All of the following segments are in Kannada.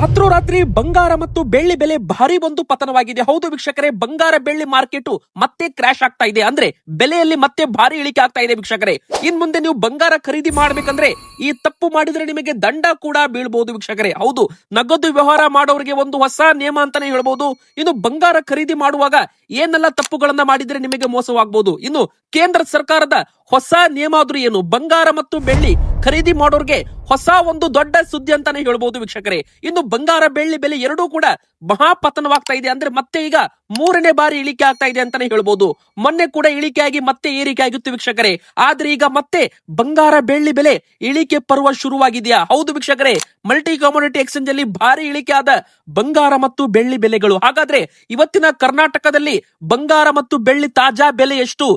ರಾತ್ರೋರಾತ್ರಿ ಬಂಗಾರ ಮತ್ತು ಬೆಳ್ಳಿ ಬೆಲೆ ಭಾರಿ ಒಂದು ಪತನವಾಗಿದೆ. ಹೌದು ವೀಕ್ಷಕರೇ, ಬಂಗಾರ ಬೆಳ್ಳಿ ಮಾರ್ಕೆಟ್ ಮತ್ತೆ ಕ್ರಾಶ್ ಆಗ್ತಾ ಇದೆ. ಅಂದ್ರೆ ಬೆಲೆಯಲ್ಲಿ ಮತ್ತೆ ಭಾರಿ ಇಳಿಕೆ ಆಗ್ತಾ ಇದೆ ವೀಕ್ಷಕರೇ. ಇನ್ ಮುಂದೆ ನೀವು ಬಂಗಾರ ಖರೀದಿ ಮಾಡ್ಬೇಕಂದ್ರೆ ಈ ತಪ್ಪು ಮಾಡಿದ್ರೆ ನಿಮಗೆ ದಂಡ ಕೂಡ ಬೀಳ್ಬಹುದು ವೀಕ್ಷಕರೇ. ಹೌದು, ನಗದು ವ್ಯವಹಾರ ಮಾಡೋರಿಗೆ ಒಂದು ಹೊಸ ನಿಯಮ ಅಂತಾನೆ ಹೇಳ್ಬಹುದು. ಇನ್ನು ಬಂಗಾರ ಖರೀದಿ ಮಾಡುವಾಗ ಏನೆಲ್ಲ ತಪ್ಪುಗಳನ್ನ ಮಾಡಿದ್ರೆ ನಿಮಗೆ ಮೋಸವಾಗಬಹುದು. ಇನ್ನು ಕೇಂದ್ರ ಸರ್ಕಾರದ ಹೊಸ ನಿಯಮ ಆದ್ರೂ ಏನು, ಬಂಗಾರ ಮತ್ತು ಬೆಳ್ಳಿ ಖರೀದಿ ಮಾಡೋರ್ಗೆ ಹೊಸ ಒಂದು ದೊಡ್ಡ ಸುದ್ದಿ ಅಂತಾನೆ ಹೇಳ್ಬಹುದು ವೀಕ್ಷಕರೇ. ಇನ್ನು ಬಂಗಾರ ಬೆಳ್ಳಿ ಬೆಲೆ ಎರಡೂ ಕೂಡ ಮಹಾಪತನವಾಗ್ತಾ ಇದೆ. ಅಂದ್ರೆ ಮತ್ತೆ ಈಗ ಮೂರನೇ ಬಾರಿ ಇಳಿಕೆ ಆಗ್ತಾ ಇದೆ ಅಂತಾನೆ ಹೇಳ್ಬಹುದು. ಮೊನ್ನೆ ಕೂಡ ಇಳಿಕೆ ಆಗಿ ಮತ್ತೆ ಏರಿಕೆ ಆಗಿತ್ತು ವೀಕ್ಷಕರೇ. ಆದ್ರೆ ಈಗ ಮತ್ತೆ ಬಂಗಾರ ಬೆಳ್ಳಿ ಬೆಲೆ ಇಳಿಕೆ ಪರ್ವ ಶುರುವಾಗಿದೆಯಾ? ಹೌದು ವೀಕ್ಷಕರೇ, ಮಲ್ಟಿ ಕಮೋಡಿಟಿ ಎಕ್ಸ್ಚೇಂಜ್ ಅಲ್ಲಿ ಭಾರಿ ಇಳಿಕೆ ಆದ ಬಂಗಾರ ಮತ್ತು ಬೆಳ್ಳಿ ಬೆಲೆಗಳು. ಹಾಗಾದ್ರೆ ಇವತ್ತಿನ ಕರ್ನಾಟಕದಲ್ಲಿ ಬಂಗಾರ ಮತ್ತು ಬೆಳ್ಳಿ ತಾಜಾ ಬೆಲೆ ಎಷ್ಟು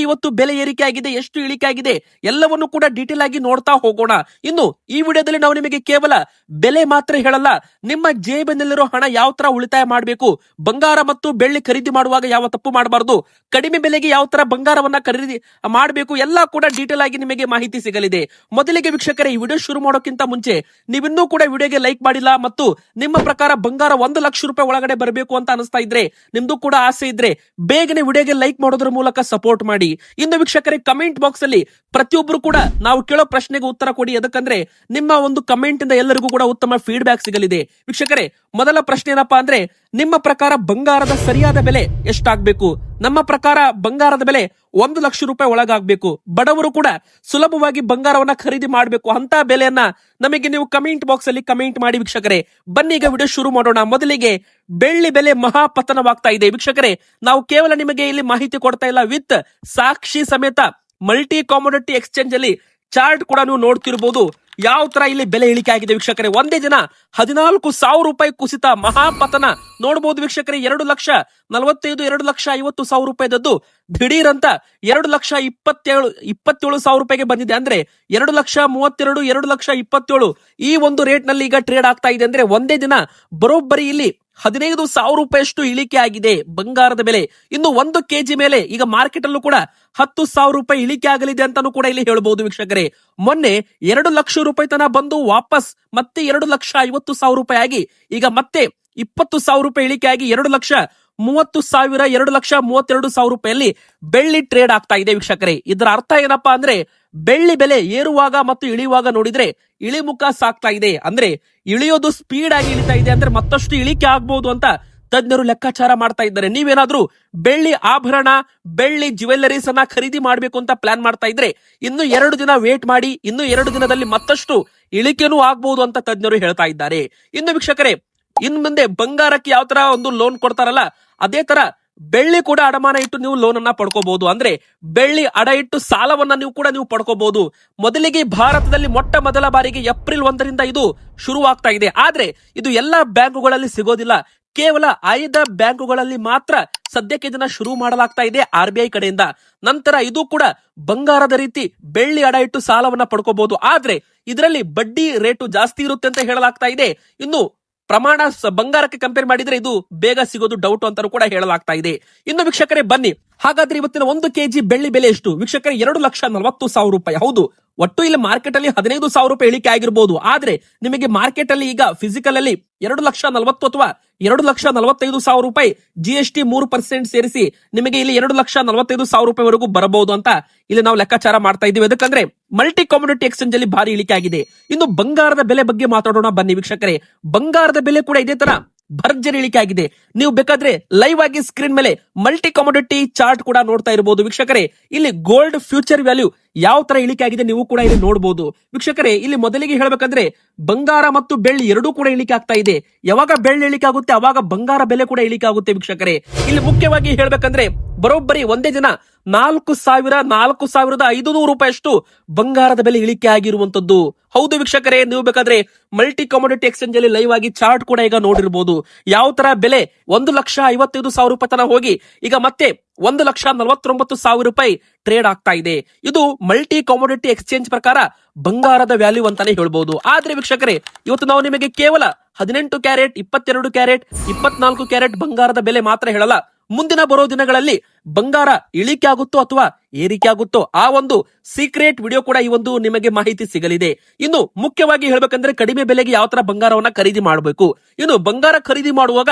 ಇವತ್ತು ಬೆಲೆ ಏರಿಕೆ ಆಗಿದೆ, ಎಷ್ಟು ಇಳಿಕೆ ಆಗಿದೆ, ಎಲ್ಲವನ್ನು ಕೂಡ ಡೀಟೇಲ್ ಆಗಿ ನೋಡ್ತಾ ಹೋಗೋಣ. ಇನ್ನು ಈ ವಿಡಿಯೋದಲ್ಲಿ ನಾವು ನಿಮಗೆ ಕೇವಲ ಬೆಲೆ ಮಾತ್ರ ಹೇಳಲ್ಲ, ನಿಮ್ಮ ಜೇಬಿನಲ್ಲಿರೋ ಹಣ ಯಾವ ತರ ಉಳಿತಾಯ ಮಾಡಬೇಕು, ಬಂಗಾರ ಮತ್ತು ಬೆಳ್ಳಿ ಖರೀದಿ ಮಾಡುವಾಗ ಯಾವ ತಪ್ಪು ಮಾಡಬಾರದು, ಕಡಿಮೆ ಬೆಲೆಗೆ ಯಾವ ತರ ಬಂಗಾರವನ್ನ ಖರೀದಿ ಮಾಡಬೇಕು, ಎಲ್ಲ ಕೂಡ ಡೀಟೇಲ್ ಆಗಿ ನಿಮಗೆ ಮಾಹಿತಿ ಸಿಗಲಿದೆ. ಮೊದಲಿಗೆ ವೀಕ್ಷಕರೇ, ಈ ವಿಡಿಯೋ ಶುರು ಮಾಡೋಕ್ಕಿಂತ ಮುಂಚೆ ನೀವಿನ್ನೂ ಕೂಡ ವಿಡಿಯೋಗೆ ಲೈಕ್ ಮಾಡಿಲ್ಲ ಮತ್ತು ನಿಮ್ಮ ಪ್ರಕಾರ ಬಂಗಾರ 1 ಲಕ್ಷ ರೂಪಾಯಿ ಒಳಗಡೆ ಬರಬೇಕು ಅಂತ ಅನಿಸ್ತಾ ಇದ್ರೆ, ನಿಮ್ದು ಕೂಡ ಆಸೆ ಇದ್ರೆ ಬೇಗನೆ ವಿಡಿಯೋಗೆ ಲೈಕ್ ಮಾಡೋದ್ರ ಮೂಲಕ ಸಪೋರ್ಟ್ ಮಾಡಿ. ಇನ್ನು ವೀಕ್ಷಕರೇ, ಕಮೆಂಟ್ ಬಾಕ್ಸ್ ಅಲ್ಲಿ ಪ್ರತಿಯೊಬ್ಬರು ಕೂಡ ನಾವು ಕೇಳೋ ಪ್ರಶ್ನೆಗೆ ಉತ್ತರ ಕೊಡಿ. ಯಾಕಂದ್ರೆ ನಿಮ್ಮ ಒಂದು ಕಮೆಂಟ್ ಇಂದ ಎಲ್ಲರಿಗೂ ಕೂಡ ಉತ್ತಮ ಫೀಡ್ಬ್ಯಾಕ್ ಸಿಗಲಿದೆ. ವೀಕ್ಷಕರೇ, ಮೊದಲ ಪ್ರಶ್ನೆ ಏನಪ್ಪಾ ಅಂದ್ರೆ, ನಿಮ್ಮ ಪ್ರಕಾರ ಬಂಗಾರದ ಸರಿಯಾದ ಬೆಲೆ ಎಷ್ಟಾಗಬೇಕು? ನಮ್ಮ ಪ್ರಕಾರ ಬಂಗಾರದ ಬೆಲೆ 1 ಲಕ್ಷ ರೂಪಾಯಿ ಒಳಗಾಗಬೇಕು. ಬಡವರು ಕೂಡ ಸುಲಭವಾಗಿ ಬಂಗಾರವನ್ನ ಖರೀದಿ ಮಾಡಬೇಕು. ಅಂತ ಬೆಲೆಯನ್ನ ನಮಗೆ ನೀವು ಕಮೆಂಟ್ ಬಾಕ್ಸ್ ಅಲ್ಲಿ ಕಮೆಂಟ್ ಮಾಡಿ ವೀಕ್ಷಕರೇ. ಬನ್ನಿ ಈಗ ವಿಡಿಯೋ ಶುರು ಮಾಡೋಣ. ಮೊದಲಿಗೆ ಬೆಳ್ಳಿ ಬೆಲೆ ಮಹಾಪತನವಾಗ್ತಾ ಇದೆ ವೀಕ್ಷಕರೇ. ನಾವು ಕೇವಲ ನಿಮಗೆ ಇಲ್ಲಿ ಮಾಹಿತಿ ಕೊಡ್ತಾ ಇಲ್ಲ, ವಿತ್ ಸಾಕ್ಷಿ ಸಮೇತ ಮಲ್ಟಿ ಕಾಮೋಡಿಟಿ ಎಕ್ಸ್ಚೇಂಜ್ ಅಲ್ಲಿ ಚಾರ್ಟ್ ಕೂಡ ನೀವು ನೋಡ್ತಿರ್ಬೋದು ಯಾವ ತರ ಇಲ್ಲಿ ಬೆಲೆ ಇಳಿಕೆ ಆಗಿದೆ ವೀಕ್ಷಕರೇ. ಒಂದೇ ದಿನ 14,000 ರೂಪಾಯಿ ಕುಸಿತ, ಮಹಾಪತನ ನೋಡಬಹುದು ವೀಕ್ಷಕರೇ. 2,45,000 2,50,000 ರೂಪಾಯಿದದ್ದು ದಿಢೀರ್ ಅಂತ 2,27,000 ರೂಪಾಯಿಗೆ ಬಂದಿದೆ. ಅಂದ್ರೆ 2,32,000 2,27,000 ಈ ಒಂದು ರೇಟ್ ನಲ್ಲಿ ಈಗ ಟ್ರೇಡ್ ಆಗ್ತಾ ಇದೆ. ಅಂದ್ರೆ ಒಂದೇ ದಿನ ಬರೋಬ್ಬರಿ ಇಲ್ಲಿ 15,000 ರೂಪಾಯಿಯಷ್ಟು ಇಳಿಕೆ ಆಗಿದೆ ಬಂಗಾರದ ಬೆಲೆ. ಇನ್ನು 1 ಕೆಜಿ ಮೇಲೆ ಈಗ ಮಾರ್ಕೆಟ್ ಅಲ್ಲೂ ಕೂಡ 10,000 ರೂಪಾಯಿ ಇಳಿಕೆ ಆಗಲಿದೆ ಅಂತಾನು ಕೂಡ ಇಲ್ಲಿ ಹೇಳ್ಬಹುದು ವೀಕ್ಷಕರೇ. ಮೊನ್ನೆ 2 ಲಕ್ಷ ರೂಪಾಯಿ ತನ ಬಂದು ವಾಪಸ್ ಮತ್ತೆ 2,50,000 ರೂಪಾಯಿ ಆಗಿ ಈಗ ಮತ್ತೆ 20,000 ರೂಪಾಯಿ ಇಳಿಕೆ ಆಗಿ 2,30,000 2,32,000 ರೂಪಾಯಲ್ಲಿ ಬೆಳ್ಳಿ ಟ್ರೇಡ್ ಆಗ್ತಾ ಇದೆ ವೀಕ್ಷಕರೇ. ಇದರ ಅರ್ಥ ಏನಪ್ಪಾ ಅಂದ್ರೆ, ಬೆಳ್ಳಿ ಬೆಲೆ ಏರುವಾಗ ಮತ್ತು ಇಳಿಯುವಾಗ ನೋಡಿದ್ರೆ ಇಳಿಮುಖ ಸಾಕ್ತಾ ಇದೆ. ಅಂದ್ರೆ ಇಳಿಯೋದು ಸ್ಪೀಡ್ ಆಗಿ ಇಳಿತಾ ಇದೆ. ಅಂದ್ರೆ ಮತ್ತಷ್ಟು ಇಳಿಕೆ ಆಗ್ಬಹುದು ಅಂತ ತಜ್ಞರು ಲೆಕ್ಕಾಚಾರ ಮಾಡ್ತಾ ಇದ್ದಾರೆ. ನೀವೇನಾದ್ರೂ ಬೆಳ್ಳಿ ಆಭರಣ, ಬೆಳ್ಳಿ ಜ್ಯುವೆಲ್ಲರೀಸ್ ಅನ್ನ ಖರೀದಿ ಮಾಡ್ಬೇಕು ಅಂತ ಪ್ಲಾನ್ ಮಾಡ್ತಾ ಇದ್ರೆ ಇನ್ನು 2 ದಿನ ವೇಟ್ ಮಾಡಿ. ಇನ್ನು 2 ದಿನದಲ್ಲಿ ಮತ್ತಷ್ಟು ಇಳಿಕೆನೂ ಆಗ್ಬಹುದು ಅಂತ ತಜ್ಞರು ಹೇಳ್ತಾ ಇದ್ದಾರೆ. ಇನ್ನು ವೀಕ್ಷಕರೇ, ಇನ್ ಮುಂದೆ ಬಂಗಾರಕ್ಕೆ ಯಾವ ತರ ಒಂದು ಲೋನ್ ಕೊಡ್ತಾರಲ್ಲ, ಅದೇ ತರ ಬೆಳ್ಳಿ ಕೂಡ ಅಡಮಾನ ಇಟ್ಟು ನೀವು ಲೋನ್ ಅನ್ನ ಪಡ್ಕೋಬಹುದು. ಅಂದ್ರೆ ಬೆಳ್ಳಿ ಅಡ ಇಟ್ಟು ಸಾಲವನ್ನ ನೀವು ಪಡ್ಕೋಬಹುದು. ಮೊದಲಿಗೆ ಭಾರತದಲ್ಲಿ ಮೊಟ್ಟ ಮೊದಲ ಬಾರಿಗೆ ಏಪ್ರಿಲ್ 1ರಿಂದ ಇದು ಶುರುವಾಗ್ತಾ ಇದೆ. ಆದ್ರೆ ಇದು ಎಲ್ಲಾ ಬ್ಯಾಂಕುಗಳಲ್ಲಿ ಸಿಗೋದಿಲ್ಲ, ಕೇವಲ 5 ಬ್ಯಾಂಕುಗಳಲ್ಲಿ ಮಾತ್ರ ಸದ್ಯಕ್ಕೆ ಇದನ್ನ ಶುರು ಮಾಡಲಾಗ್ತಾ ಇದೆ RBI ಕಡೆಯಿಂದ. ನಂತರ ಇದು ಕೂಡ ಬಂಗಾರದ ರೀತಿ ಬೆಳ್ಳಿ ಅಡ ಇಟ್ಟು ಸಾಲವನ್ನ ಪಡ್ಕೋಬಹುದು. ಆದ್ರೆ ಇದರಲ್ಲಿ ಬಡ್ಡಿ ರೇಟು ಜಾಸ್ತಿ ಇರುತ್ತೆ ಅಂತ ಹೇಳಲಾಗ್ತಾ ಇದೆ. ಇನ್ನು ಪ್ರಮಾಣ ಬಂಗಾರಕ್ಕೆ ಕಂಪೇರ್ ಮಾಡಿದ್ರೆ ಇದು ಬೇಗ ಸಿಗೋದು ಡೌಟ್ ಅಂತಾನು ಕೂಡ ಹೇಳಲಾಗ್ತಾ ಇದೆ. ಇನ್ನು ವೀಕ್ಷಕರೇ ಬನ್ನಿ, ಹಾಗಾದ್ರೆ ಇವತ್ತಿನ 1 ಕೆಜಿ ಬೆಳ್ಳಿ ಬೆಲೆ ಎಷ್ಟು ವೀಕ್ಷಕರೇ? 2,40,000 ರೂಪಾಯಿ. ಹೌದು, ಒಟ್ಟು ಇಲ್ಲಿ ಮಾರ್ಕೆಟ್ ಅಲ್ಲಿ 15,000 ರೂಪಾಯಿ ಇಳಿಕೆ ಆಗಿರಬಹುದು. ಆದ್ರೆ ನಿಮಗೆ ಮಾರ್ಕೆಟ್ ಅಲ್ಲಿ ಈಗ ಫಿಸಿಕಲ್ ಅಲ್ಲಿ 2,40,000 ಅಥವಾ 2,45,000 ರೂಪಾಯಿ GST 3% ಸೇರಿಸಿ ನಿಮಗೆ ಇಲ್ಲಿ 2,45,000 ರೂಪಾಯಿ ವರೆಗೂ ಬರಬಹುದು ಅಂತ ಇಲ್ಲಿ ನಾವು ಲೆಕ್ಕಾಚಾರ ಮಾಡ್ತಾ ಇದ್ದೀವಿ. ಯಾಕಂದ್ರೆ ಮಲ್ಟಿ ಕಾಮೋಡಿಟಿ ಎಕ್ಸ್ಚೇಂಜ್ ಅಲ್ಲಿ ಭಾರಿ ಇಳಿಕೆ ಆಗಿದೆ. ಇನ್ನು ಬಂಗಾರದ ಬೆಲೆ ಬಗ್ಗೆ ಮಾತಾಡೋಣ ಬನ್ನಿ ವೀಕ್ಷಕರೇ. ಬಂಗಾರದ ಬೆಲೆ ಕೂಡ ಇದೇ ತರ ಭರ್ಜರಿ ಇಳಿಕೆ ಆಗಿದೆ. ನೀವು ಬೇಕಾದ್ರೆ ಲೈವ್ ಆಗಿ ಸ್ಕ್ರೀನ್ ಮೇಲೆ ಮಲ್ಟಿ ಕಾಮೋಡಿಟಿ ಚಾರ್ಟ್ ಕೂಡ ನೋಡ್ತಾ ಇರಬಹುದು ವೀಕ್ಷಕರೇ. ಇಲ್ಲಿ ಗೋಲ್ಡ್ ಫ್ಯೂಚರ್ ವ್ಯಾಲ್ಯೂ ಯಾವ ತರ ಇಳಿಕೆ ಆಗಿದೆ ನೀವು ಕೂಡ ಇಲ್ಲಿ ನೋಡಬಹುದು ವೀಕ್ಷಕರೇ. ಇಲ್ಲಿ ಮೊದಲಿಗೆ ಹೇಳ್ಬೇಕಂದ್ರೆ ಬಂಗಾರ ಮತ್ತು ಬೆಳ್ಳಿ ಎರಡೂ ಕೂಡ ಇಳಿಕೆ ಆಗ್ತಾ ಇದೆ. ಯಾವಾಗ ಬೆಳ್ಳಿ ಇಳಿಕೆ ಆಗುತ್ತೆ ಅವಾಗ ಬಂಗಾರ ಬೆಲೆ ಕೂಡ ಇಳಿಕೆ ಆಗುತ್ತೆ ವೀಕ್ಷಕರೇ. ಇಲ್ಲಿ ಮುಖ್ಯವಾಗಿ ಹೇಳ್ಬೇಕಂದ್ರೆ ಬರೋಬ್ಬರಿ ಒಂದೇ ದಿನ 4,500 ರೂಪಾಯಿಯಷ್ಟು ಬಂಗಾರದ ಬೆಲೆ ಇಳಿಕೆ ಆಗಿರುವಂತದ್ದು. ಹೌದು ವೀಕ್ಷಕರೇ, ನೀವು ಬೇಕಾದ್ರೆ ಮಲ್ಟಿ ಕಾಮೋಡಿಟಿ ಎಕ್ಸ್ಚೇಂಜ್ ಅಲ್ಲಿ ಲೈವ್ ಆಗಿ ಚಾರ್ಟ್ ಕೂಡ ಈಗ ನೋಡಿರಬಹುದು. ಯಾವ ತರ ಬೆಲೆ 1,55,000 ರೂಪಾಯಿ ತನ ಹೋಗಿ ಈಗ ಮತ್ತೆ 1,49,000 ರೂಪಾಯಿ ಟ್ರೇಡ್ ಆಗ್ತಾ ಇದೆ. ಇದು ಮಲ್ಟಿ ಕಾಮೋಡಿಟಿ ಎಕ್ಸ್ಚೇಂಜ್ ಪ್ರಕಾರ ಬಂಗಾರದ ವ್ಯಾಲ್ಯೂ ಅಂತಾನೆ ಹೇಳ್ಬಹುದು. ಆದ್ರೆ ವೀಕ್ಷಕರೇ, ಇವತ್ತು ನಾವು ನಿಮಗೆ ಕೇವಲ 18 ಕ್ಯಾರೆಟ್, 22 ಕ್ಯಾರೆಟ್, 24 ಕ್ಯಾರೆಟ್ ಬಂಗಾರದ ಬೆಲೆ ಮಾತ್ರ ಹೇಳಲ್ಲ, ಮುಂದಿನ ಬರೋ ದಿನಗಳಲ್ಲಿ ಬಂಗಾರ ಇಳಿಕೆ ಆಗುತ್ತೋ ಅಥವಾ ಏರಿಕೆ ಆಗುತ್ತೋ ಆ ಒಂದು ಸೀಕ್ರೆಟ್ ವಿಡಿಯೋ ಕೂಡ ಈ ಒಂದು ನಿಮಗೆ ಮಾಹಿತಿ ಸಿಗಲಿದೆ. ಇನ್ನು ಮುಖ್ಯವಾಗಿ ಹೇಳ್ಬೇಕಂದ್ರೆ ಕಡಿಮೆ ಬೆಲೆಗೆ ಯಾವ ತರ ಬಂಗಾರವನ್ನ ಖರೀದಿ ಮಾಡಬೇಕು, ಇನ್ನು ಬಂಗಾರ ಖರೀದಿ ಮಾಡುವಾಗ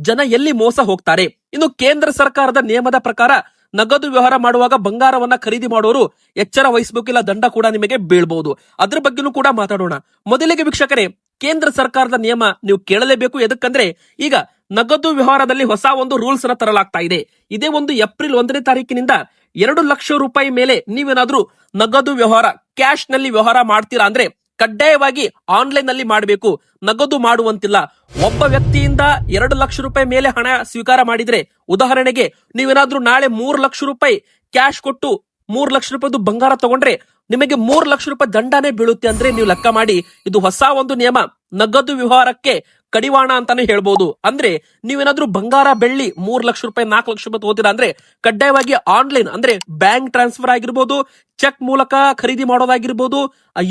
ಜನ ಎಲ್ಲಿ ಮೋಸ ಹೋಗ್ತಾರೆ, ಇನ್ನು ಕೇಂದ್ರ ಸರ್ಕಾರದ ನಿಯಮದ ಪ್ರಕಾರ ನಗದು ವ್ಯವಹಾರ ಮಾಡುವಾಗ ಬಂಗಾರವನ್ನ ಖರೀದಿ ಮಾಡೋರು ಎಚ್ಚರ ವಹಿಸಬೇಕಿಲ್ಲ, ದಂಡ ಕೂಡ ನಿಮಗೆ ಬೀಳ್ಬಹುದು. ಅದ್ರ ಬಗ್ಗೆನೂ ಕೂಡ ಮಾತಾಡೋಣ. ಮೊದಲಿಗೆ ವೀಕ್ಷಕರೇ, ಕೇಂದ್ರ ಸರ್ಕಾರದ ನಿಯಮ ನೀವು ಕೇಳಲೇಬೇಕು. ಎದಕ್ಕಂದ್ರೆ ಈಗ ನಗದು ವ್ಯವಹಾರದಲ್ಲಿ ಹೊಸ ಒಂದು ರೂಲ್ಸ್ ಅನ್ನ ತರಲಾಗ್ತಾ ಇದೆ. ಇದೇ ಒಂದು ಏಪ್ರಿಲ್ 1ನೇ ತಾರೀಕಿನಿಂದ 2 ಲಕ್ಷ ರೂಪಾಯಿ ಮೇಲೆ ನೀವೇನಾದ್ರೂ ನಗದು ವ್ಯವಹಾರ ಕ್ಯಾಶ್ ನಲ್ಲಿ ವ್ಯವಹಾರ ಮಾಡ್ತೀರಾ ಅಂದ್ರೆ ಕಡ್ಡಾಯವಾಗಿ ಆನ್ಲೈನ್ ನಲ್ಲಿ ಮಾಡಬೇಕು, ನಗದು ಮಾಡುವಂತಿಲ್ಲ. ಒಬ್ಬ ವ್ಯಕ್ತಿಯಿಂದ 2 ಲಕ್ಷ ರೂಪಾಯಿ ಮೇಲೆ ಹಣ ಸ್ವೀಕಾರ ಮಾಡಿದ್ರೆ, ಉದಾಹರಣೆಗೆ ನೀವೇನಾದ್ರೂ ನಾಳೆ 3 ಲಕ್ಷ ರೂಪಾಯಿ ಕ್ಯಾಶ್ ಕೊಟ್ಟು 3 ಲಕ್ಷ ರೂಪಾಯಿದು ಬಂಗಾರ ತಗೊಂಡ್ರೆ ನಿಮಗೆ 3 ಲಕ್ಷ ರೂಪಾಯಿ ದಂಡನೆ ಬೀಳುತ್ತೆ. ಅಂದ್ರೆ ನೀವು ಲೆಕ್ಕ ಮಾಡಿ, ಇದು ಹೊಸ ಒಂದು ನಿಯಮ, ನಗದು ವ್ಯವಹಾರಕ್ಕೆ ಕಡಿವಾಣ ಅಂತಾನೆ ಹೇಳ್ಬೋದು. ಅಂದ್ರೆ ನೀವೇನಾದ್ರೂ ಬಂಗಾರ ಬೆಳ್ಳಿ 3 ಲಕ್ಷ ರೂಪಾಯಿ 4 ಲಕ್ಷ ರೂಪಾಯಿ ತಗೋತೀರಾ ಅಂದ್ರೆ ಕಡ್ಡಾಯವಾಗಿ ಆನ್ಲೈನ್ ಅಂದ್ರೆ ಬ್ಯಾಂಕ್ ಟ್ರಾನ್ಸ್ಫರ್ ಆಗಿರ್ಬೋದು, ಚೆಕ್ ಮೂಲಕ ಖರೀದಿ ಮಾಡೋದಾಗಿರ್ಬೋದು,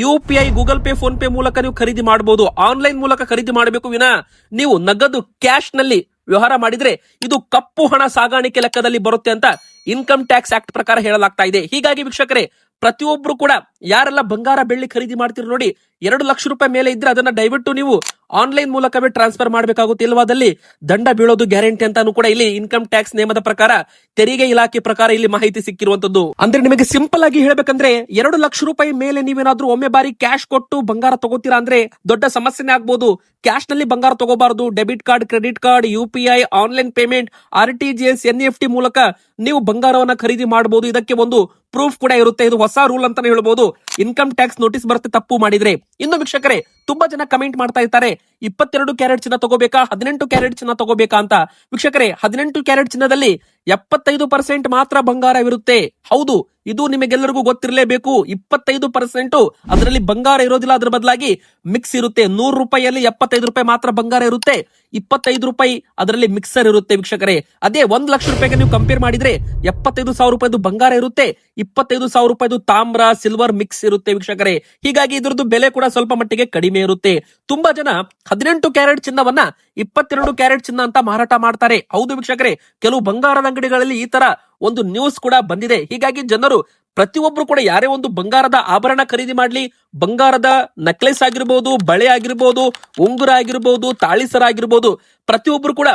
UPI, Google pay, phone pay ಮೂಲಕ ನೀವು ಖರೀದಿ ಮಾಡಬಹುದು. ಆನ್ಲೈನ್ ಮೂಲಕ ಖರೀದಿ ಮಾಡಬೇಕು ವಿನಾ ನೀವು ನಗದು ಕ್ಯಾಶ್ ನಲ್ಲಿ ವ್ಯವಹಾರ ಮಾಡಿದ್ರೆ ಇದು ಕಪ್ಪು ಹಣ ಸಾಗಾಣಿಕೆ ಲೆಕ್ಕದಲ್ಲಿ ಬರುತ್ತೆ ಅಂತ ಇನ್ಕಮ್ ಟ್ಯಾಕ್ಸ್ ಆಕ್ಟ್ ಪ್ರಕಾರ ಹೇಳಲಾಗ್ತಾ ಇದೆ. ಹೀಗಾಗಿ ವೀಕ್ಷಕರೇ, ಪ್ರತಿಯೊಬ್ರು ಕೂಡ ಯಾರೆಲ್ಲ ಬಂಗಾರ ಬೆಳ್ಳಿ ಖರೀದಿ ಮಾಡ್ತೀರಿ ನೋಡಿ, 2 ಲಕ್ಷ ರೂಪಾಯಿ ಮೇಲೆ ಇದ್ರೆ ಅದನ್ನ ದಯವಿಟ್ಟು ನೀವು ಆನ್ಲೈನ್ ಮೂಲಕವೇ ಟ್ರಾನ್ಸ್ಫರ್ ಮಾಡಬೇಕಾಗುತ್ತೆ. ಇಲ್ವಾದಲ್ಲಿ ದಂಡ ಬೀಳೋದು ಗ್ಯಾರಂಟಿ ಅಂತಾನು ಕೂಡ ಇಲ್ಲಿ ಇನ್ಕಮ್ ಟ್ಯಾಕ್ಸ್ ನಿಯಮದ ಪ್ರಕಾರ, ತೆರಿಗೆ ಇಲಾಖೆ ಪ್ರಕಾರ ಇಲ್ಲಿ ಮಾಹಿತಿ ಸಿಕ್ಕಿರುವಂತದ್ದು. ಅಂದ್ರೆ ನಿಮಗೆ ಸಿಂಪಲ್ ಆಗಿ ಹೇಳ್ಬೇಕಂದ್ರೆ 2 ಲಕ್ಷ ರೂಪಾಯಿ ಮೇಲೆ ನೀವೇನಾದ್ರೂ ಒಮ್ಮೆ ಬಾರಿ ಕ್ಯಾಶ್ ಕೊಟ್ಟು ಬಂಗಾರ ತಗೋತೀರಾ ಅಂದ್ರೆ ದೊಡ್ಡ ಸಮಸ್ಯೆನೇ ಆಗ್ಬಹುದು. ಕ್ಯಾಶ್ ನಲ್ಲಿ ಬಂಗಾರ ತಗೋಬಾರದು. Debit card, credit card, UPI, online payment, RTGS, NEFT ಮೂಲಕ ನೀವು ಬಂಗಾರವನ್ನ ಖರೀದಿ ಮಾಡಬಹುದು. ಇದಕ್ಕೆ ಒಂದು ಪ್ರೂಫ್ ಕೂಡ ಇರುತ್ತೆ. ಇದು ಹೊಸ ರೂಲ್ ಅಂತಾನೆ ಹೇಳ್ಬಹುದು. ಇನ್ಕಮ್ ಟ್ಯಾಕ್ಸ್ ನೋಟಿಸ್ ಬರುತ್ತೆ ತಪ್ಪು ಮಾಡಿದ್ರೆ. ಇನ್ನು ವೀಕ್ಷಕರೇ, ತುಂಬಾ ಜನ ಕಮೆಂಟ್ ಮಾಡ್ತಾ ಇರ್ತಾರೆ, 22 ಕ್ಯಾರೆಟ್ ಚಿನ್ನ ತಗೋಬೇಕಾ 18 ಕ್ಯಾರೆಟ್ ಚಿನ್ನ ತಗೋಬೇಕಾ ಅಂತ. ವೀಕ್ಷಕರೇ, 18 ಕ್ಯಾರೆಟ್ ಚಿನ್ನದಲ್ಲಿ 75% ಮಾತ್ರ ಬಂಗಾರವಿರುತ್ತೆ. ಹೌದು, ಇದು ನಿಮಗೆಲ್ಲರಿಗೂ ಗೊತ್ತಿರಲೇಬೇಕು. 25% ಅದರಲ್ಲಿ ಬಂಗಾರ ಇರೋದಿಲ್ಲ, ಅದರ ಬದಲಾಗಿ ಮಿಕ್ಸ್ ಇರುತ್ತೆ. 100 ರೂಪಾಯಿಯಲ್ಲಿ 75 ರೂಪಾಯಿ ಮಾತ್ರ ಬಂಗಾರ ಇರುತ್ತೆ, 25 ರೂಪಾಯಿ ಅದರಲ್ಲಿ ಮಿಕ್ಸರ್ ಇರುತ್ತೆ. ವೀಕ್ಷಕರೇ, ಅದೇ 1 ಲಕ್ಷ ರೂಪಾಯಿಗೆ ನೀವು ಕಂಪೇರ್ ಮಾಡಿದ್ರೆ 75,000 ರೂಪಾಯಿದು ಬಂಗಾರ ಇರುತ್ತೆ, 25,000 ರೂಪಾಯಿದು ತಾಮ್ರ, ಸಿಲ್ವರ್ ಮಿಕ್ಸ್ ಇರುತ್ತೆ ವೀಕ್ಷಕರೇ. ಹೀಗಾಗಿ ಇದ್ರದ್ದು ಬೆಲೆ ಕೂಡ ಸ್ವಲ್ಪ ಮಟ್ಟಿಗೆ ಕಡಿಮೆ ಇರುತ್ತೆ. ತುಂಬಾ ಜನ 18 ಕ್ಯಾರೆಟ್ ಚಿನ್ನವನ್ನ 22 ಕ್ಯಾರೆಟ್ ಚಿನ್ನ ಅಂತ ಮಾರಾಟ ಮಾಡ್ತಾರೆ. ಹೌದು ವೀಕ್ಷಕರೇ, ಕೆಲವು ಬಂಗಾರದ ಅಂಗಡಿಗಳಲ್ಲಿ ಈ ತರ ಒಂದು ನ್ಯೂಸ್ ಕೂಡ ಬಂದಿದೆ. ಹೀಗಾಗಿ ಜನರು ಪ್ರತಿಯೊಬ್ರು ಕೂಡ ಯಾರೇ ಒಂದು ಬಂಗಾರದ ಆಭರಣ ಖರೀದಿ ಮಾಡ್ಲಿ, ಬಂಗಾರದ ನೆಕ್ಲೆಸ್ ಆಗಿರ್ಬೋದು, ಬಳೆ ಆಗಿರ್ಬೋದು, ಉಂಗುರ ಆಗಿರ್ಬೋದು, ತಾಳಿಸರ ಆಗಿರ್ಬೋದು, ಪ್ರತಿಯೊಬ್ರು ಕೂಡ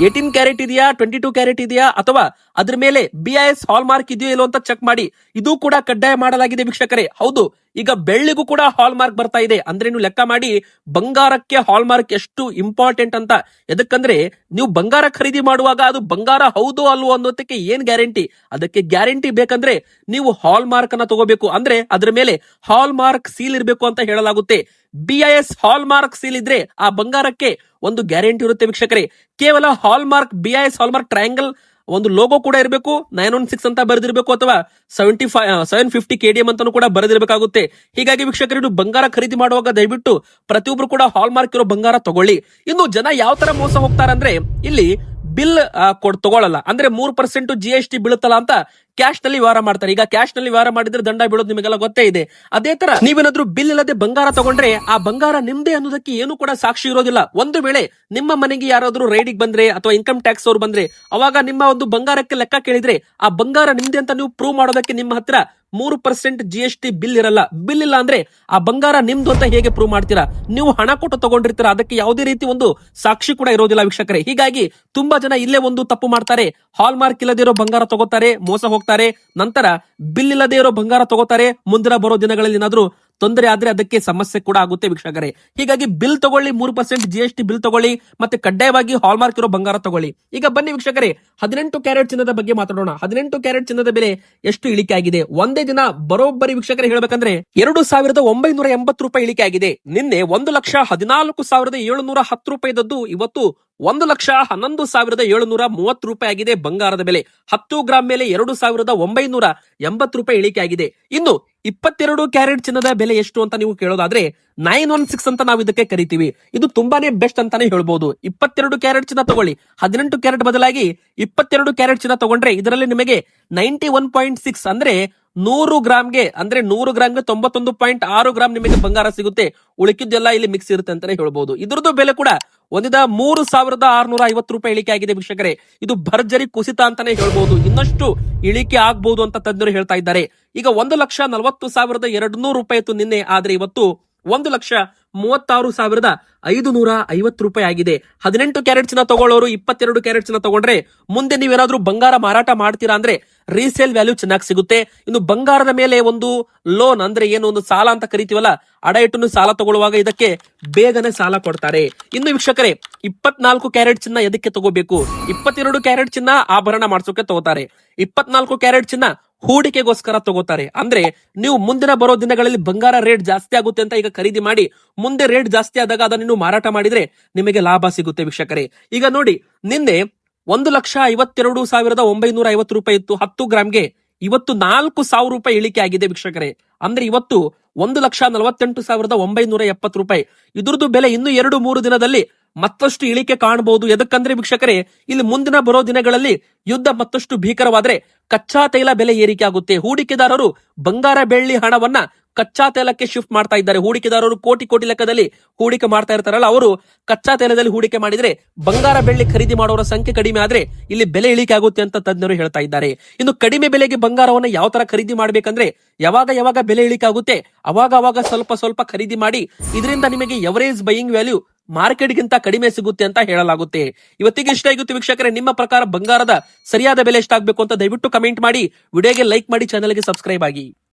18 ಕ್ಯಾರೆಟ್ ಇದೆಯಾ, 22 ಕ್ಯಾರೆಟ್ ಇದೆಯಾ, ಅಥವಾ ಅದ್ರ ಮೇಲೆ BIS ಹಾಲ್ ಮಾರ್ಕ್ ಇದೆಯೋ ಇಲ್ಲೋ ಅಂತ ಚೆಕ್ ಮಾಡಿ. ಇದು ಕೂಡ ಕಡ್ಡಾಯ ಮಾಡಲಾಗಿದೆ ವೀಕ್ಷಕರೇ. ಹೌದು, ಈಗ ಬೆಳ್ಳಿಗೂ ಕೂಡ ಹಾಲ್ ಮಾರ್ಕ್ ಬರ್ತಾ ಇದೆ. ಅಂದ್ರೆ ನೀವು ಲೆಕ್ಕ ಮಾಡಿ ಬಂಗಾರಕ್ಕೆ ಹಾಲ್ ಮಾರ್ಕ್ ಎಷ್ಟು ಇಂಪಾರ್ಟೆಂಟ್ ಅಂತ. ಎದಕ್ಕಂದ್ರೆ ನೀವು ಬಂಗಾರ ಖರೀದಿ ಮಾಡುವಾಗ ಅದು ಬಂಗಾರ ಹೌದು ಅಲ್ವೋ ಅನ್ನೋದಕ್ಕೆ ಏನ್ ಗ್ಯಾರಂಟಿ? ಅದಕ್ಕೆ ಗ್ಯಾರಂಟಿ ಬೇಕಂದ್ರೆ ನೀವು ಹಾಲ್ ಮಾರ್ಕ್ ಅನ್ನ ತಗೋಬೇಕು. ಅಂದ್ರೆ ಅದ್ರ ಮೇಲೆ ಹಾಲ್ ಮಾರ್ಕ್ ಸೀಲ್ ಇರಬೇಕು ಅಂತ ಹೇಳಲಾಗುತ್ತೆ. BIS ಹಾಲ್ ಮಾರ್ಕ್ ಸೀಲ್ ಇದ್ರೆ ಆ ಬಂಗಾರಕ್ಕೆ ಒಂದು ಗ್ಯಾರಂಟಿ ಇರುತ್ತೆ ವೀಕ್ಷಕರೇ. ಕೇವಲ ಹಾಲ್ ಮಾರ್ಕ್, BIS ಹಾಲ್ ಮಾರ್ಕ್ ಟ್ರಯಾಂಗಲ್ ಒಂದು ಲೋಗೋ ಕೂಡ ಇರಬೇಕು, 916 ಅಂತ ಬರೆದಿರಬೇಕು, ಅಥವಾ 750 KDM ಅಂತಾನು ಕೂಡ ಬರೆದಿರಬೇಕಾಗುತ್ತೆ. ಹೀಗಾಗಿ ವೀಕ್ಷಕರು, ಬಂಗಾರ ಖರೀದಿ ಮಾಡುವಾಗ ದಯವಿಟ್ಟು ಪ್ರತಿಯೊಬ್ರು ಕೂಡ ಹಾಲ್ ಮಾರ್ಕ್ ಇರೋ ಬಂಗಾರ ತಗೊಳ್ಳಿ. ಇನ್ನು ಜನ ಯಾವ ತರ ಮೋಸ ಹೋಗ್ತಾರಂದ್ರೆ, ಇಲ್ಲಿ ಬಿಲ್ ತಗೊಳ್ಳಲ್ಲ, ಅಂದ್ರೆ 3% GST ಬೀಳುತ್ತಲ್ಲ ಅಂತ ಕ್ಯಾಶ್ ನಲ್ಲಿ ವ್ಯವಹಾರ ಮಾಡ್ತಾರೆ. ಈಗ ಕ್ಯಾಶ್ ನಲ್ಲಿ ವ್ಯವಹಾರ ಮಾಡಿದ್ರೆ ದಂಡ ಬೀಳೋದು ನಿಮಗೆಲ್ಲ ಗೊತ್ತೇ ಇದೆ. ಅದೇ ತರ ನೀವೇನಾದ್ರೂ ಬಿಲ್ ಇಲ್ಲದೆ ಬಂಗಾರ ತಗೊಂಡ್ರೆ ಆ ಬಂಗಾರ ನಿಮ್ದೇ ಅನ್ನೋದಕ್ಕೆ ಏನು ಕೂಡ ಸಾಕ್ಷಿ ಇರೋದಿಲ್ಲ. ಒಂದು ವೇಳೆ ನಿಮ್ಮ ಮನೆಗೆ ಯಾರಾದ್ರೂ ರೈಡಿಗೆ ಬಂದ್ರೆ ಅಥವಾ ಇನ್ಕಮ್ ಟ್ಯಾಕ್ಸ್ ಅವ್ರು ಬಂದ್ರೆ ಅವಾಗ ನಿಮ್ಮ ಒಂದು ಬಂಗಾರಕ್ಕೆ ಲೆಕ್ಕ ಕೇಳಿದ್ರೆ ಆ ಬಂಗಾರ ನಿಮ್ದೇ ಅಂತ ನೀವು ಪ್ರೂವ್ ಮಾಡೋದಕ್ಕೆ ನಿಮ್ಮ ಹತ್ರ 3% GST ಬಿಲ್ ಇರಲ್ಲ. ಬಿಲ್ ಇಲ್ಲ ಅಂದ್ರೆ ಆ ಬಂಗಾರ ನಿಮ್ದು ಅಂತ ಹೇಗೆ ಪ್ರೂವ್ ಮಾಡ್ತೀರಾ? ನೀವು ಹಣ ಕೊಟ್ಟು ತಗೊಂಡಿರ್ತೀರಾ, ಅದಕ್ಕೆ ಯಾವುದೇ ರೀತಿ ಒಂದು ಸಾಕ್ಷಿ ಕೂಡ ಇರೋದಿಲ್ಲ ವೀಕ್ಷಕರೇ. ಹೀಗಾಗಿ ತುಂಬಾ ಜನ ಇಲ್ಲೇ ಒಂದು ತಪ್ಪು ಮಾಡ್ತಾರೆ. ಹಾಲ್ ಮಾರ್ಕ್ ಇಲ್ಲದೆ ಇರೋ ಬಂಗಾರ ತಗೋತಾರೆ, ಮೋಸ ಹೋಗ್ತಾರೆ. ನಂತರ ಬಿಲ್ ಇಲ್ಲದೆ ಇರೋ ಬಂಗಾರ ತಗೋತಾರೆ. ಮುಂದಿನ ಬರೋ ದಿನಗಳಲ್ಲಿ ಏನಾದ್ರೂ ತೊಂದರೆ ಆದ್ರೆ ಅದಕ್ಕೆ ಸಮಸ್ಯೆ ಕೂಡ ಆಗುತ್ತೆ ವೀಕ್ಷಕರೇ. ಹೀಗಾಗಿ ಬಿಲ್ ತಗೊಳ್ಳಿ, 3% GST ಬಿಲ್ ತಗೊಳ್ಳಿ, ಮತ್ತೆ ಕಡ್ಡಾಯವಾಗಿ ಹಾಲ್ ಮಾರ್ಕ್ ಇರೋ ಬಂಗಾರ ತಗೊಳ್ಳಿ. ಈಗ ಬನ್ನಿ ವೀಕ್ಷಕರೇ, 18 ಕ್ಯಾರೆಟ್ ಚಿನ್ನದ ಬಗ್ಗೆ ಮಾತಾಡೋಣ. 18 ಕ್ಯಾರೆಟ್ ಚಿನ್ನದ ಬೆಲೆ ಎಷ್ಟು ಇಳಿಕೆ ಆಗಿದೆ ಒಂದೇ ದಿನ ಬರೋಬ್ಬರಿ ವೀಕ್ಷಕರೇ ಹೇಳ್ಬೇಕಂದ್ರೆ 2,980 ರೂಪಾಯಿ ಇಳಿಕೆ ಆಗಿದೆ. ನಿನ್ನೆ 1,14,710 ರೂಪಾಯಿ ಇದ್ದದ್ದು ಇವತ್ತು 1,11,730 ರೂಪಾಯಿ ಆಗಿದೆ ಬಂಗಾರದ ಬೆಲೆ. 10 ಗ್ರಾಂ ಮೇಲೆ 2,980 ರೂಪಾಯಿ ಇಳಿಕೆ ಆಗಿದೆ. ಇನ್ನು 22 ಕ್ಯಾರೆಟ್ ಚಿನ್ನದ ಬೆಲೆ ಎಷ್ಟು ಅಂತ ನೀವು ಕೇಳೋದಾದ್ರೆ 916 ಅಂತ ನಾವು ಇದಕ್ಕೆ ಕರಿತೀವಿ. ಇದು ತುಂಬಾನೇ ಬೆಸ್ಟ್ ಅಂತಾನೆ ಹೇಳ್ಬೋದು. 22 ಕ್ಯಾರೆಟ್ ಚಿನ್ನ ತಗೊಳ್ಳಿ, 18 ಕ್ಯಾರೆಟ್ ಬದಲಾಗಿ 22 ಕ್ಯಾರೆಟ್ ಚಿನ್ನ ತಗೊಂಡ್ರೆ ಇದರಲ್ಲಿ ನಿಮಗೆ 91.6 ಅಂದ್ರೆ 100 ಗ್ರಾಮ್ಗೆ ಅಂದ್ರೆ 100 ಗ್ರಾಮ್ಗೆ 91.6 ಗ್ರಾಮ್ ನಿಮಗೆ ಬಂಗಾರ ಸಿಗುತ್ತೆ. ಉಳಿಕಿದ್ದೆಲ್ಲ ಇಲ್ಲಿ ಮಿಕ್ಸ್ ಇರುತ್ತೆ ಅಂತಾನೆ ಹೇಳ್ಬಹುದು. ಇದ್ರದ್ದು ಬೆಲೆ ಕೂಡ ಒಂದಿದ 3,650 ರೂಪಾಯಿ ಇಳಿಕೆ ಆಗಿದೆ ವೀಕ್ಷಕರೇ. ಇದು ಭರ್ಜರಿ ಕುಸಿತ ಅಂತಾನೆ ಹೇಳ್ಬಹುದು. ಇನ್ನಷ್ಟು ಇಳಿಕೆ ಆಗ್ಬಹುದು ಅಂತ ತಜ್ಞರು ಹೇಳ್ತಾ ಇದ್ದಾರೆ. ಈಗ 1,40,200 ರೂಪಾಯಿ ಇತ್ತು ನಿನ್ನೆ, ಆದ್ರೆ ಇವತ್ತು 1,36,550 ರೂಪಾಯಿ ಆಗಿದೆ. 18 ಕ್ಯಾರೆಟ್ ಚಿನ್ನ ತಗೊಳ್ಳೋರು 22 ಕ್ಯಾರೆಟ್ ಚಿನ್ನ ತಗೊಂಡ್ರೆ ಮುಂದೆ ನೀವೇನಾದ್ರೂ ಬಂಗಾರ ಮಾರಾಟ ಮಾಡ್ತೀರಾ ಅಂದ್ರೆ ರೀಸೇಲ್ ವ್ಯಾಲ್ಯೂ ಚೆನ್ನಾಗಿ ಸಿಗುತ್ತೆ. ಇನ್ನು ಬಂಗಾರದ ಮೇಲೆ ಒಂದು ಲೋನ್ ಅಂದ್ರೆ ಏನು, ಒಂದು ಸಾಲ ಅಂತ ಕರಿತೀವಲ್ಲ, ಅಡ ಇಟ್ಟು ಸಾಲ ತಗೊಳ್ಳುವಾಗ ಇದಕ್ಕೆ ಬೇಗನೆ ಸಾಲ ಕೊಡ್ತಾರೆ. ಇನ್ನು ವೀಕ್ಷಕರೇ, 24 ಕ್ಯಾರೆಟ್ ಚಿನ್ನ ಎದಕ್ಕೆ ತಗೋಬೇಕು? 22 ಕ್ಯಾರೆಟ್ ಚಿನ್ನ ಆಭರಣ ಮಾಡಿಸೋಕೆ ತಗೋತಾರೆ, 24 ಕ್ಯಾರೆಟ್ ಚಿನ್ನ ಹೂಡಿಕೆಗೋಸ್ಕರ ತಗೋತಾರೆ. ಅಂದ್ರೆ ನೀವು ಮುಂದಿನ ಬರೋ ದಿನಗಳಲ್ಲಿ ಬಂಗಾರ ರೇಟ್ ಜಾಸ್ತಿ ಆಗುತ್ತೆ ಅಂತ ಈಗ ಖರೀದಿ ಮಾಡಿ, ಮುಂದೆ ರೇಟ್ ಜಾಸ್ತಿ ಆದಾಗ ಅದನ್ನು ನೀವು ಮಾರಾಟ ಮಾಡಿದ್ರೆ ನಿಮಗೆ ಲಾಭ ಸಿಗುತ್ತೆ ವೀಕ್ಷಕರೇ. ಈಗ ನೋಡಿ, ನಿನ್ನೆ 1,52,950 ರೂಪಾಯಿ ಇತ್ತು 10 ಗ್ರಾಮ್ಗೆ. ಇವತ್ತು 4,000 ರೂಪಾಯಿ ಇಳಿಕೆ ಆಗಿದೆ ವೀಕ್ಷಕರೇ. ಅಂದ್ರೆ ಇವತ್ತು 1,48,970 ರೂಪಾಯಿ. ಇದ್ರದ್ದು ಬೆಲೆ ಇನ್ನು 2-3 ದಿನದಲ್ಲಿ ಮತ್ತಷ್ಟು ಇಳಿಕೆ ಕಾಣಬಹುದು. ಎದಕ್ಕಂದ್ರೆ ವೀಕ್ಷಕರೇ, ಇಲ್ಲಿ ಮುಂದಿನ ಬರೋ ದಿನಗಳಲ್ಲಿ ಯುದ್ಧ ಮತ್ತಷ್ಟು ಭೀಕರವಾದ್ರೆ ಕಚ್ಚಾ ತೈಲ ಬೆಲೆ ಏರಿಕೆ ಆಗುತ್ತೆ. ಹೂಡಿಕೆದಾರರು ಬಂಗಾರ ಬೆಳ್ಳಿ ಹಣವನ್ನ ಕಚ್ಚಾ ತೈಲಕ್ಕೆ ಶಿಫ್ಟ್ ಮಾಡ್ತಾ ಇದ್ದಾರೆ. ಹೂಡಿಕೆದಾರರು ಕೋಟಿ ಲೆಕ್ಕದಲ್ಲಿ ಹೂಡಿಕೆ ಮಾಡ್ತಾ ಇರ್ತಾರಲ್ಲ, ಅವರು ಕಚ್ಚಾ ತೈಲದಲ್ಲಿ ಹೂಡಿಕೆ ಮಾಡಿದ್ರೆ ಬಂಗಾರ ಬೆಳ್ಳಿ ಖರೀದಿ ಮಾಡೋರ ಸಂಖ್ಯೆ ಕಡಿಮೆ ಆದ್ರೆ ಇಲ್ಲಿ ಬೆಲೆ ಇಳಿಕೆ ಆಗುತ್ತೆ ಅಂತ ತಜ್ಞರು ಹೇಳ್ತಾ ಇದ್ದಾರೆ. ಇನ್ನು ಕಡಿಮೆ ಬೆಲೆಗೆ ಬಂಗಾರವನ್ನ ಯಾವ ತರ ಖರೀದಿ ಮಾಡ್ಬೇಕಂದ್ರೆ, ಯಾವಾಗ ಬೆಲೆ ಇಳಿಕೆ ಆಗುತ್ತೆ ಅವಾಗ ಸ್ವಲ್ಪ ಖರೀದಿ ಮಾಡಿ. ಇದರಿಂದ ನಿಮಗೆ ಎವರೇಜ್ ಬೈಯಿಂಗ್ ವ್ಯಾಲ್ಯೂ ಮಾರ್ಕೆಟ್ಗಿಂತ ಕಡಿಮೆ ಸಿಗುತ್ತೆ ಅಂತ ಹೇಳಲಾಗುತ್ತೆ. ಇವತ್ತಿಗೆ ಇಷ್ಟ ಆಗುತ್ತೆ ವೀಕ್ಷಕರೇ. ನಿಮ್ಮ ಪ್ರಕಾರ ಬಂಗಾರದ ಸರಿಯಾದ ಬೆಲೆ ಎಷ್ಟಾಗಬೇಕು ಅಂತ ದಯವಿಟ್ಟು ಕಮೆಂಟ್ ಮಾಡಿ, ವಿಡಿಯೋಗೆ ಲೈಕ್ ಮಾಡಿ, ಚಾನೆಲ್ಗೆ ಸಬ್ಸ್ಕ್ರೈಬ್ ಆಗಿ.